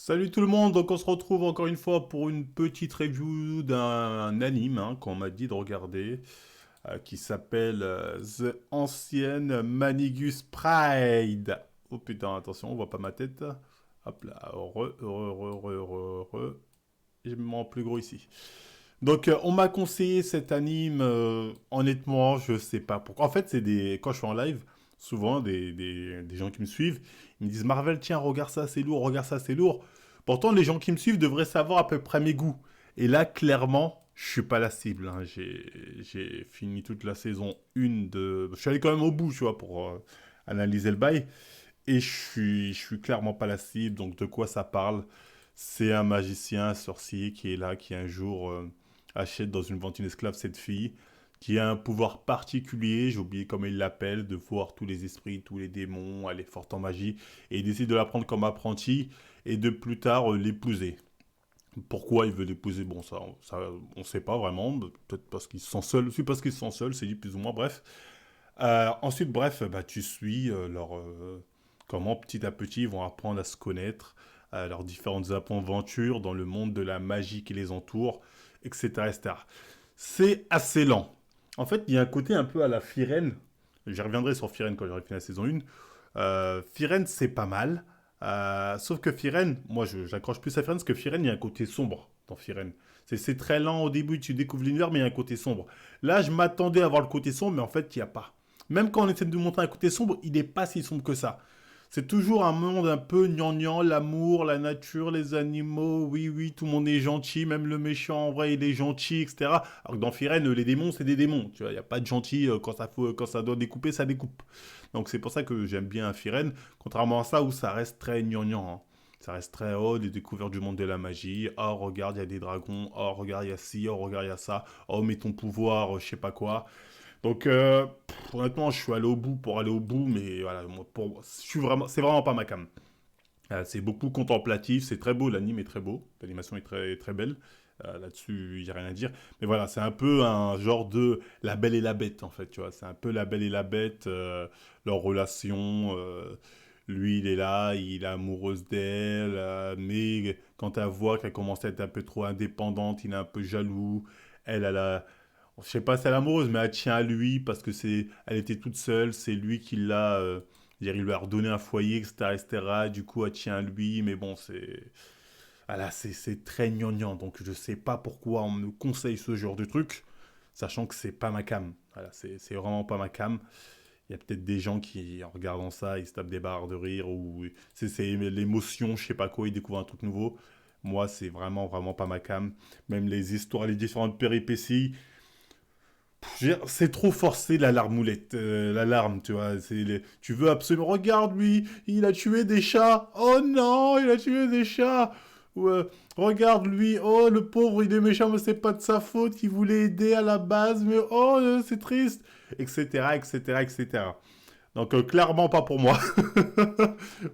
Salut tout le monde, donc on se retrouve encore une fois pour une petite review d'un anime qu'on m'a dit de regarder, qui s'appelle The Ancient Manigus Pride. Oh putain, attention, on voit pas ma tête. Hop là, je me mets en plus gros ici. Donc on m'a conseillé cet anime, honnêtement, je sais pas pourquoi. En fait, quand je suis en live, souvent des gens qui me suivent, ils me disent Marvel, tiens, regarde ça, c'est lourd, regarde ça, c'est lourd. Pourtant, les gens qui me suivent devraient savoir à peu près mes goûts. Et là, clairement, je suis pas la cible. J'ai fini toute la saison 1 de. Je suis allé quand même au bout, tu vois, pour analyser le bail. Et je suis clairement pas la cible. Donc, de quoi ça parle? C'est un magicien, un sorcier qui est là, qui un jour achète dans une vente une esclave cette fille, qui a un pouvoir particulier, j'ai oublié comment il l'appelle, de voir tous les esprits, tous les démons, elle est forte en magie, et il décide de la prendre comme apprenti et de plus tard l'épouser. Pourquoi il veut l'épouser? Bon, ça, on sait pas vraiment, peut-être parce qu'il se sent seul, c'est parce qu'il se sent seul, c'est dit plus ou moins, bref. Ensuite, bref, bah, tu suis comment petit à petit ils vont apprendre à se connaître, leurs différentes aventures dans le monde de la magie qui les entoure, etc. etc. C'est assez lent. En fait, il y a un côté un peu à la Firen. J'y reviendrai sur Firen quand j'aurai fini la saison 1. Firen, c'est pas mal. Sauf que Firen, moi j'accroche plus à Firen parce que Firen, il y a un côté sombre dans Firen. C'est très lent au début, tu découvres l'univers, mais il y a un côté sombre. Là, je m'attendais à voir le côté sombre, mais en fait, il n'y a pas. Même quand on essaie de nous montrer un côté sombre, il n'est pas si sombre que ça. C'est toujours un monde un peu gnangnan, l'amour, la nature, les animaux, oui, oui, tout le monde est gentil, même le méchant en vrai il est gentil, etc. Alors que dans Firen, les démons c'est des démons, tu vois, il n'y a pas de gentil, quand ça doit découper, ça découpe. Donc c'est pour ça que j'aime bien Firen, contrairement à ça où ça reste très gnangnan. Ça reste très haut, des découvertes du monde de la magie. Oh, regarde, il y a des dragons. Oh, regarde, il y a ci. Oh, regarde, il y a ça. Oh, mais ton pouvoir, je sais pas quoi. Donc, honnêtement, je suis allé au bout pour aller au bout, mais voilà, moi, c'est vraiment pas ma cam. C'est beaucoup contemplatif, c'est très beau, l'anime est très beau, l'animation est très, très belle. Là-dessus, il n'y a rien à dire. Mais voilà, c'est un peu un genre de La Belle et la Bête, en fait, tu vois. C'est un peu La Belle et la Bête, leur relation. Lui, il est là, il est amoureuse d'elle, mais quand elle voit qu'elle commence à être un peu trop indépendante, il est un peu jaloux. Elle a, je sais pas si elle est amoureuse, mais elle tient à lui parce que elle était toute seule, c'est lui qui l'a, il lui a redonné un foyer, etc., etc. Du coup, elle tient à lui, mais bon, voilà, c'est très gnangnan, donc je sais pas pourquoi on me conseille ce genre de truc, sachant que c'est pas ma cam. Voilà, c'est vraiment pas ma cam. Il y a peut-être des gens qui, en regardant ça, ils se tapent des barres de rire ou c'est l'émotion, je sais pas quoi, ils découvrent un truc nouveau. Moi, c'est vraiment, vraiment pas ma cam. Même les histoires, les différentes péripéties, c'est trop forcé la larmoulette, l'alarme, tu vois. Tu veux absolument. Regarde lui, il a tué des chats. Oh non, il a tué des chats. Ou, regarde lui, oh le pauvre, il est méchant, mais c'est pas de sa faute. Il voulait aider à la base, mais oh c'est triste, etc., etc., etc. Donc clairement pas pour moi.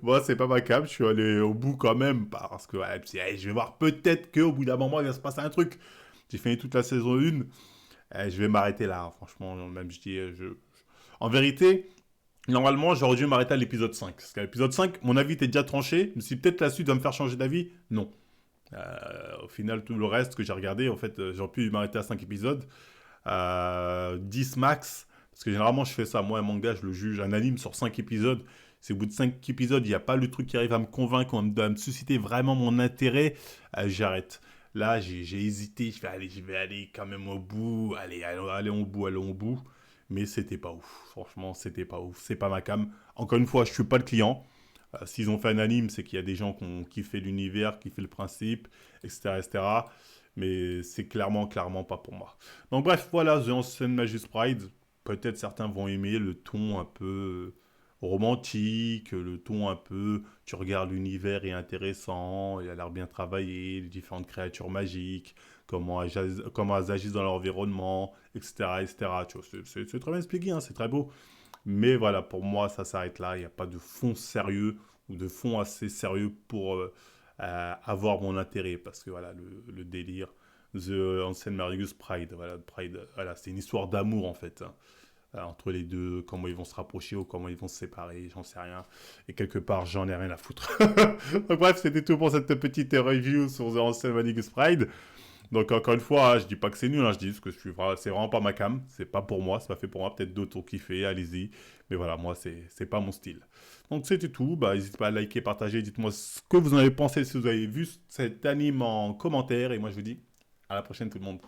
Moi c'est pas ma cam. Je suis allé au bout quand même parce que ouais, je vais voir peut-être qu'au bout d'un moment il va se passer un truc. J'ai fini toute la saison 1. Je vais m'arrêter là, hein, franchement. Même je dis, en vérité, normalement, j'aurais dû m'arrêter à l'épisode 5. Parce qu'à l'épisode 5, mon avis était déjà tranché. Mais si peut-être la suite va me faire changer d'avis, non. Au final, tout le reste que j'ai regardé, en fait, j'aurais pu m'arrêter à 5 épisodes. 10 max. Parce que généralement, je fais ça. Moi, un manga, je le juge. Un anime sur 5 épisodes. Si au bout de 5 épisodes, il n'y a pas le truc qui arrive à me convaincre, à me susciter vraiment mon intérêt, j'arrête. Là, j'ai hésité. Je vais aller quand même au bout. Allez au bout, allez au bout. Mais c'était pas ouf. Franchement, c'était pas ouf. C'est pas ma cam. Encore une fois, je suis pas le client. S'ils ont fait un anime, c'est qu'il y a des gens qui ont kiffé l'univers, kiffé le principe, etc., etc. Mais c'est clairement, clairement pas pour moi. Donc bref, voilà, The Ancient Magus Pride. Peut-être certains vont aimer le ton un peu romantique, le ton un peu, tu regardes l'univers est intéressant, il a l'air bien travaillé, les différentes créatures magiques, comment elles agissent dans leur environnement, etc., etc. Tu vois, c'est très bien expliqué, hein, c'est très beau. Mais voilà, pour moi, ça s'arrête là. Il n'y a pas de fond sérieux ou de fond assez sérieux pour avoir mon intérêt. Parce que voilà, le délire, The Ancient Marius Pride, voilà, Pride, voilà, c'est une histoire d'amour en fait, hein. entre les deux, comment ils vont se rapprocher ou comment ils vont se séparer, j'en sais rien. Et quelque part, j'en ai rien à foutre. Donc bref, c'était tout pour cette petite review sur The WrestleMania Pride. Donc encore une fois, hein, je dis pas que c'est nul, hein, je dis que c'est vraiment pas ma cam, c'est pas pour moi, c'est pas fait pour moi, peut-être d'autres ont kiffé, allez-y. Mais voilà, moi c'est pas mon style. Donc c'était tout, bah n'hésitez pas à liker, partager, dites-moi ce que vous en avez pensé si vous avez vu cet anime en commentaire et moi je vous dis à la prochaine tout le monde.